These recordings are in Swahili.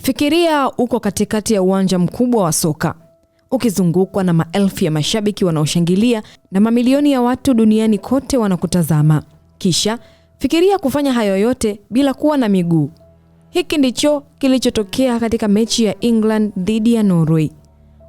Fikiria uko katikati ya uwanja mkubwa wa soka, ukizungukwa na maelfu ya mashabiki wanaoshangilia na mamilioni ya watu duniani kote wanakutazama. Kisha fikiria kufanya hayo yote bila kuwa na miguu. Hiki ndicho kilichotokea katika mechi ya England dhidi ya Norway.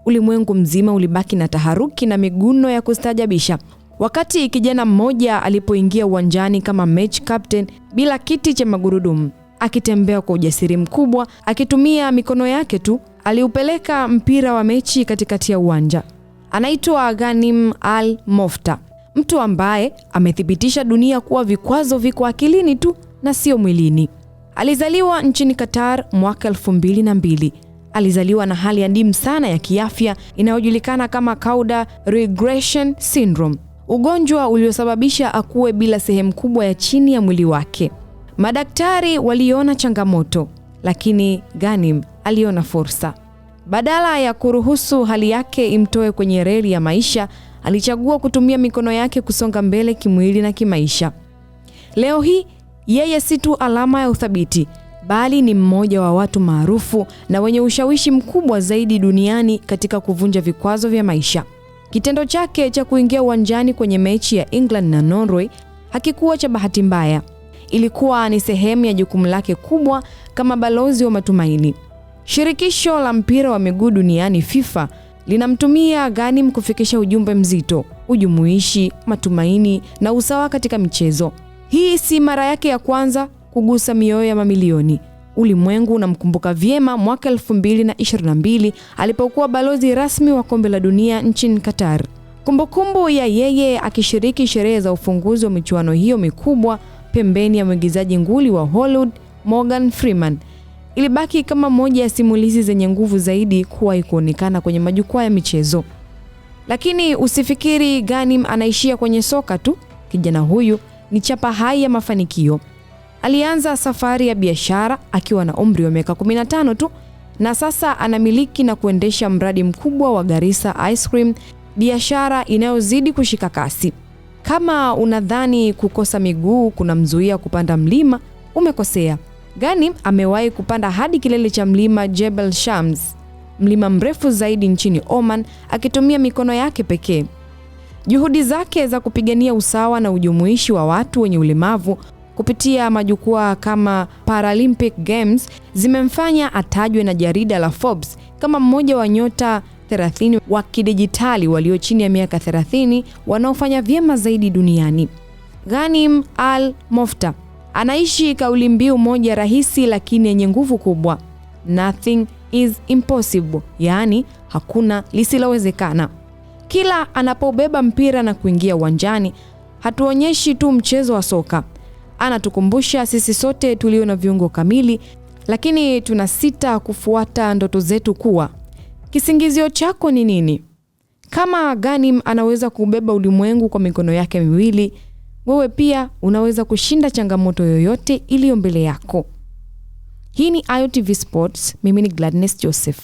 Ulimwengu mzima ulibaki na taharuki na miguno ya kustajabisha wakati kijana mmoja alipoingia uwanjani kama match captain bila kiti cha magurudumu, akitembea kwa ujasiri mkubwa, akitumia mikono yake tu. Aliupeleka mpira wa mechi katikati ya uwanja. Anaitwa Ghanem Al Mofta, mtu ambaye amethibitisha dunia kuwa vikwazo viko akilini tu na sio mwilini. Alizaliwa nchini Qatar mwaka 2002. Alizaliwa na hali adimu sana ya kiafya inayojulikana kama Cauda regression syndrome, ugonjwa uliosababisha akue bila sehemu kubwa ya chini ya mwili wake. Madaktari waliona changamoto, lakini Ghanem aliona fursa. Badala ya kuruhusu hali yake imtoe kwenye reli ya maisha, alichagua kutumia mikono yake kusonga mbele kimwili na kimaisha. Leo hii yeye si tu alama ya uthabiti, bali ni mmoja wa watu maarufu na wenye ushawishi mkubwa zaidi duniani katika kuvunja vikwazo vya maisha. Kitendo chake cha kuingia uwanjani kwenye mechi ya England na Norway hakikuwa cha bahati mbaya. Ilikuwa ni sehemu ya jukumu lake kubwa kama balozi wa matumaini. Shirikisho la mpira wa miguu duniani FIFA linamtumia Ghanem kufikisha ujumbe mzito: ujumuishi, matumaini na usawa katika michezo. Hii si mara yake ya kwanza kugusa mioyo ya mamilioni. Ulimwengu unamkumbuka vyema mwaka 2022 alipokuwa balozi rasmi wa kombe la dunia nchini Qatar. Kumbukumbu ya yeye akishiriki sherehe za ufunguzi wa michuano hiyo mikubwa pembeni ya mwigizaji nguli wa Hollywood Morgan Freeman ilibaki kama moja ya simulizi zenye nguvu zaidi kuwahi kuonekana kwenye majukwaa ya michezo. Lakini usifikiri Ghanem anaishia kwenye soka tu. Kijana huyu ni chapa hai ya mafanikio. Alianza safari ya biashara akiwa na umri wa miaka 15 tu, na sasa anamiliki na kuendesha mradi mkubwa wa Garissa Ice Cream, biashara inayozidi kushika kasi. Kama unadhani kukosa miguu kunamzuia kupanda mlima, umekosea. Ghanem amewahi kupanda hadi kilele cha mlima Jebel Shams, mlima mrefu zaidi nchini Oman, akitumia mikono yake pekee. Juhudi zake za kupigania usawa na ujumuishi wa watu wenye ulemavu kupitia majukwaa kama Paralympic Games zimemfanya atajwe na jarida la Forbes kama mmoja wa nyota 30 wa kidijitali walio chini ya miaka 30 wanaofanya vyema zaidi duniani. Ghanem Al Mofta anaishi kauli mbiu moja rahisi lakini yenye nguvu kubwa: nothing is impossible, yaani hakuna lisilowezekana. Kila anapobeba mpira na kuingia uwanjani, hatuonyeshi tu mchezo wa soka. Anatukumbusha sisi sote tulio na viungo kamili, lakini tunasita kufuata ndoto zetu kuwa. Kisingizio chako ni nini? Kama Ghanem anaweza kubeba ulimwengu kwa mikono yake miwili, wewe pia unaweza kushinda changamoto yoyote iliyo mbele yako. Hii ni AyoTV Sports, mimi ni Gladness Joseph.